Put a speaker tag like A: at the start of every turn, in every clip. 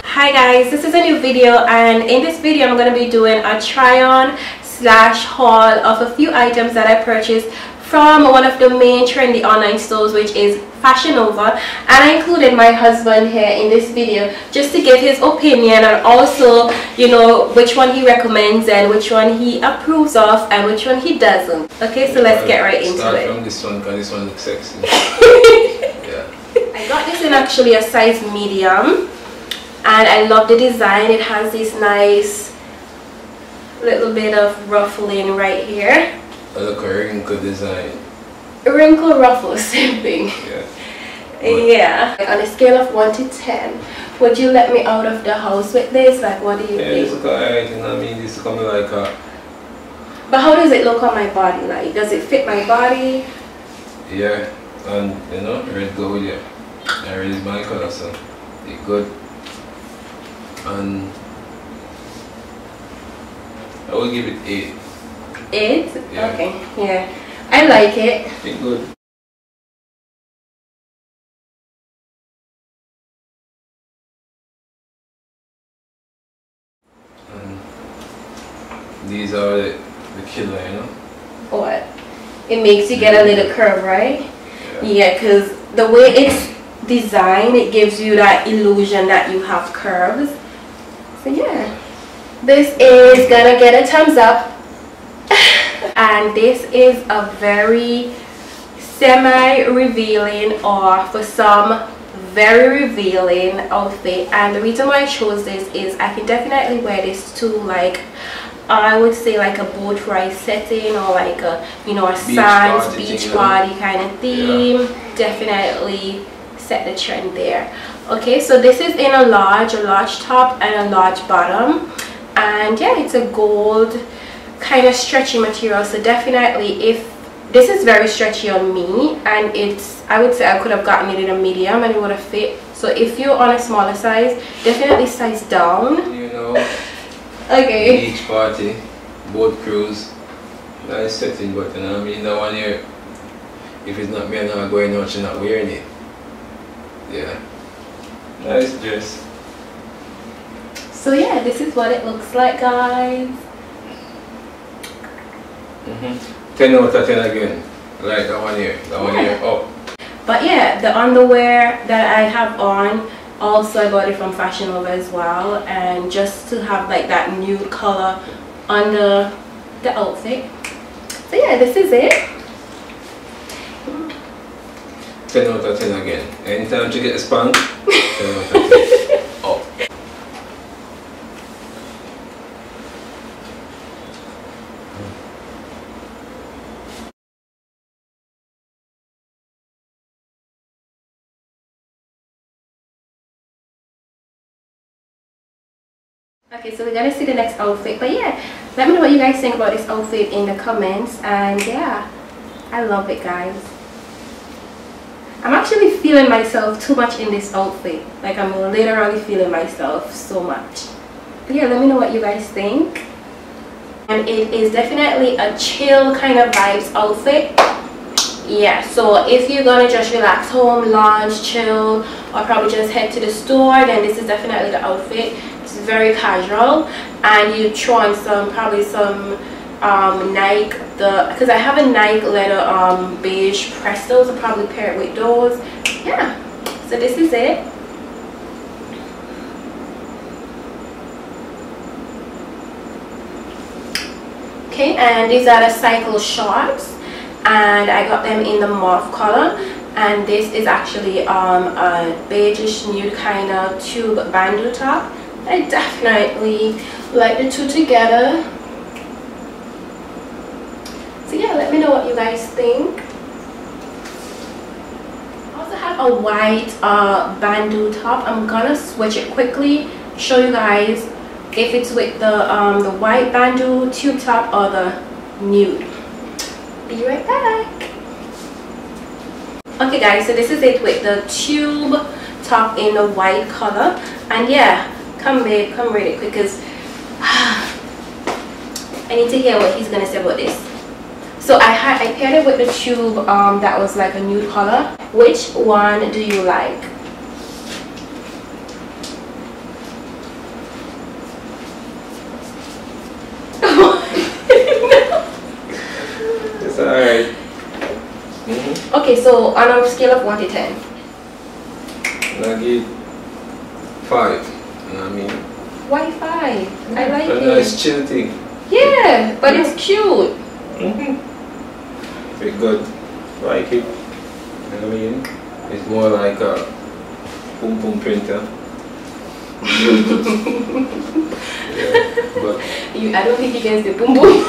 A: Hi guys, this is a new video, and in this video I'm going to be doing a try on slash haul of a few items that I purchased from one of the main trendy online stores, which is Fashion Nova. And I included my husband here in this video just to get his opinion, and also, you know, which one he recommends and which one he approves of and which one he doesn't. Okay, so let's get right into it.
B: Start from this one because this one looks sexy. Yeah.
A: I got this in actually a size medium, and I love the design. It has this nice little bit of ruffling right here.
B: Look, a wrinkle design.
A: Wrinkle ruffle, same thing.
B: Yeah.
A: Yeah. On a scale of 1 to 10, would you let me out of the house with this? Like, what do you think?
B: This look alright, you know what I mean? This coming like a...
A: But how does it look on my body? Like, does it fit my body?
B: Yeah, and you know, red go with you. And red is my color, so it's good. And I will give it 8.
A: 8?
B: Yeah.
A: Okay, yeah. I like it.
B: It's good. And these are the killer, you know?
A: What? It makes you get a little curve, right? Yeah, because the way it's designed, it gives you that illusion that you have curves. So yeah, this is gonna get a thumbs up. And this is a very semi-revealing, or for some very revealing outfit. And the reason why I chose this is I can definitely wear this to, like, I would say like a boat ride setting, or like a, you know, a sands beach party kind of theme. Yeah. Definitely set the trend there. Okay, so this is in a large top and a large bottom, and yeah, it's a gold kind of stretchy material. So definitely, if this is very stretchy on me, and it's, I would say I could have gotten it in a medium and it would have fit. So if you're on a smaller size, definitely size down.
B: You know,
A: okay,
B: beach party, boat cruise, nice setting. But you know what I mean, the one here, if it's not me and not going out, you're not wearing it. Yeah, nice dress.
A: So yeah, this is what it looks like, guys.
B: 10 out of 10 again, like that one here, up.
A: But yeah, the underwear that I have on, also I got it from Fashion Nova as well, and just to have like that nude color under the outfit. So yeah, this is it.
B: 10 out of 10 again. Anytime you get a spank, 10 out of 10. Up.
A: Okay, so we're gonna see the next outfit, but yeah, let me know what you guys think about this outfit in the comments. And yeah, I love it, guys. I'm actually feeling myself too much in this outfit. Like, I'm literally feeling myself so much. But yeah, let me know what you guys think. And it is definitely a chill kind of vibes outfit. Yeah, so if you're gonna just relax home, lounge, chill, or probably just head to the store, then this is definitely the outfit. It's very casual, and you throw on some, probably some Nike, because I have a Nike leather beige Prestos. I'll probably pair it with those. Yeah, so this is it. Okay, and these are the cycle shorts, and I got them in the mauve color. And this is actually a beige nude kind of tube bandeau top. I definitely like the two together. So yeah, let me know what you guys think. I also have a white bandeau top. I'm gonna switch it quickly, show you guys if it's with the white bandeau tube top or the nude. Be right back. Okay guys, so this is it with the tube top in the white color. And yeah, come babe, come really quick, because I need to hear what he's gonna say about this. So I paired it with the tube that was like a nude color. Which one do you like?
B: It's alright.
A: Okay, so on a scale of 1 to 10.
B: I give 5. You know what I mean?
A: Why 5? I like
B: a
A: it.
B: nice chill thing.
A: Yeah, but it's cute.
B: Very good. Like it. You know what I mean? It's more like a boom boom printer. Yeah, but
A: I don't think you guys do boom boom.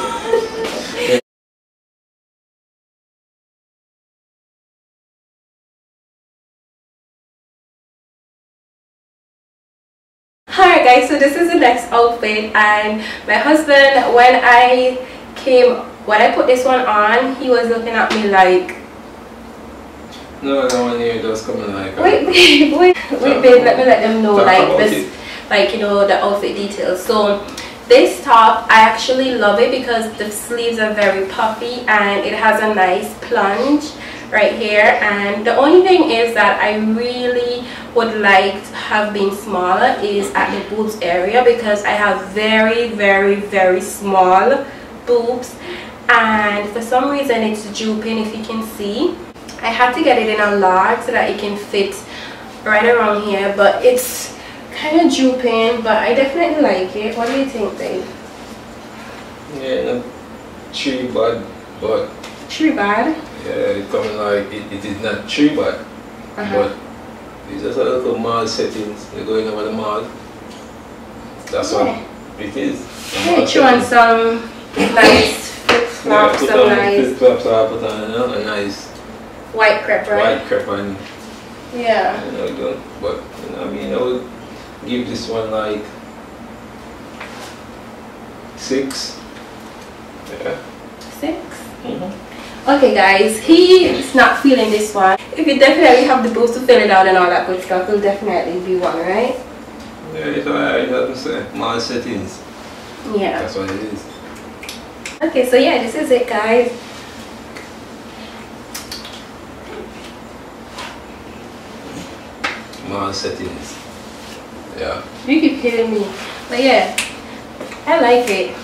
A: Alright guys, so this is the next outfit, and my husband, when I put this one on, he was looking at me like,
B: no, that one here does come in like
A: wait babe, let me let them know like this, like, you know, the outfit details. So this top, I actually love it because the sleeves are very puffy and it has a nice plunge right here, and the only thing is that I really would like to have been smaller is at the boobs area, because I have very very small boobs, and for some reason it's drooping. If you can see, I had to get it in a large so that it can fit right around here, but it's kind of drooping, but I definitely like it. What do you think, babe?
B: yeah, no, tree bud, but
A: Tree bad?
B: yeah, it coming like it is not tree bud, but it's just a little mall settings. They're going over the mall. That's what it is.
A: Yeah, you want some nice flip-flops,
B: yeah,
A: some nice
B: flip-flops. I put on a nice
A: white crepe, right?
B: white crepe and
A: yeah.
B: you know, don't, but you know, I mean, I would give this one like 6. Yeah.
A: 6. Okay guys, he's not feeling this one. If you definitely have the boobs to fill it out and all that good stuff, it'll definitely be one, right?
B: Yeah, it's alright, that's my settings.
A: Yeah.
B: That's what it is.
A: Okay, so yeah, this is it guys.
B: My settings. Yeah.
A: You keep kidding me. But yeah, I like it.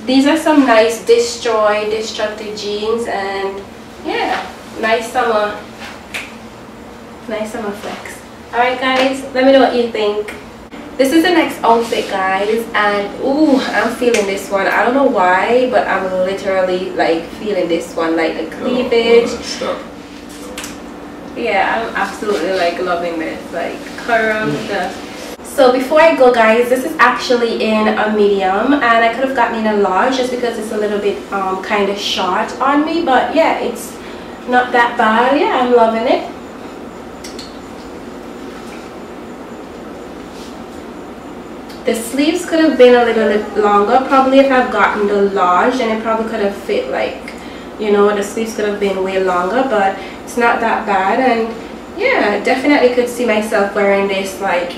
A: These are some nice destructive jeans, and yeah, nice summer flex. Alright guys, let me know what you think. This is the next outfit guys, and ooh, I'm feeling this one. I don't know why, but I'm literally like feeling this one, like the cleavage.
B: Stop.
A: Yeah, I'm absolutely like loving this, like curved. So before I go guys, this is actually in a medium, and I could have gotten in a large just because it's a little bit kind of short on me, but yeah, it's not that bad. Yeah, I'm loving it. The sleeves could have been a little bit longer probably. If I've gotten the large, then it probably could have fit, like, you know, the sleeves could have been way longer, but it's not that bad. And yeah, definitely could see myself wearing this like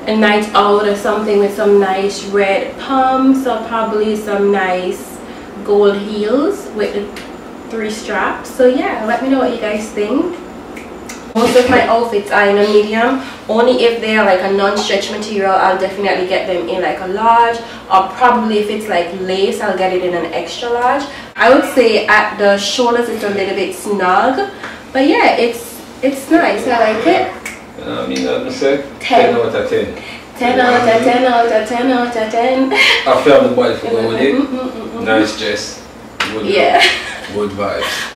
A: a night out or something with some nice red pumps, or probably some nice gold heels with the 3 straps. So yeah, let me know what you guys think. Most of my outfits are in a medium. Only if they are like a non-stretch material, I'll definitely get them in like a large, or probably if it's like lace, I'll get it in an extra large. I would say at the shoulders it's a little bit snug, but yeah, it's nice. I like it.
B: I mean, I'm say
A: 10
B: out of 10.
A: 10 out of 10 out of 10 out of 10.
B: I feel the body for go with it. Nice dress. Good,
A: yeah.
B: Good vibes.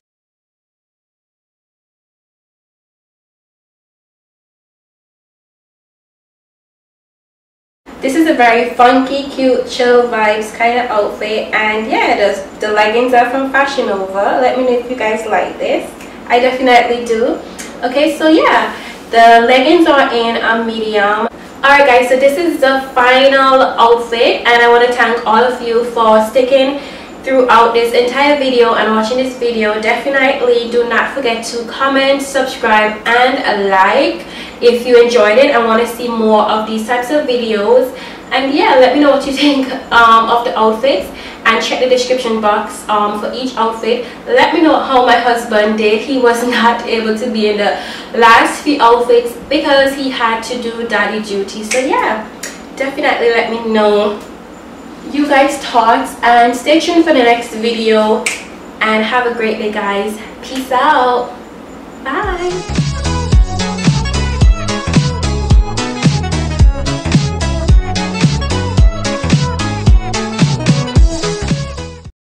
A: This is a very funky, cute, chill vibes kind of outfit, and yeah, the leggings are from Fashion Nova. Let me know if you guys like this. I definitely do. Okay, so yeah, the leggings are in a medium. Alright guys, so this is the final outfit, and I want to thank all of you for sticking throughout this entire video and watching this video. Definitely do not forget to comment, subscribe, and like if you enjoyed it and want to see more of these types of videos. And yeah, let me know what you think of the outfits, and check the description box for each outfit. Let me know how my husband did. He was not able to be in the last few outfits because he had to do daddy duty. So yeah, definitely let me know you guys' thoughts, and stay tuned for the next video, and have a great day guys. Peace out. Bye.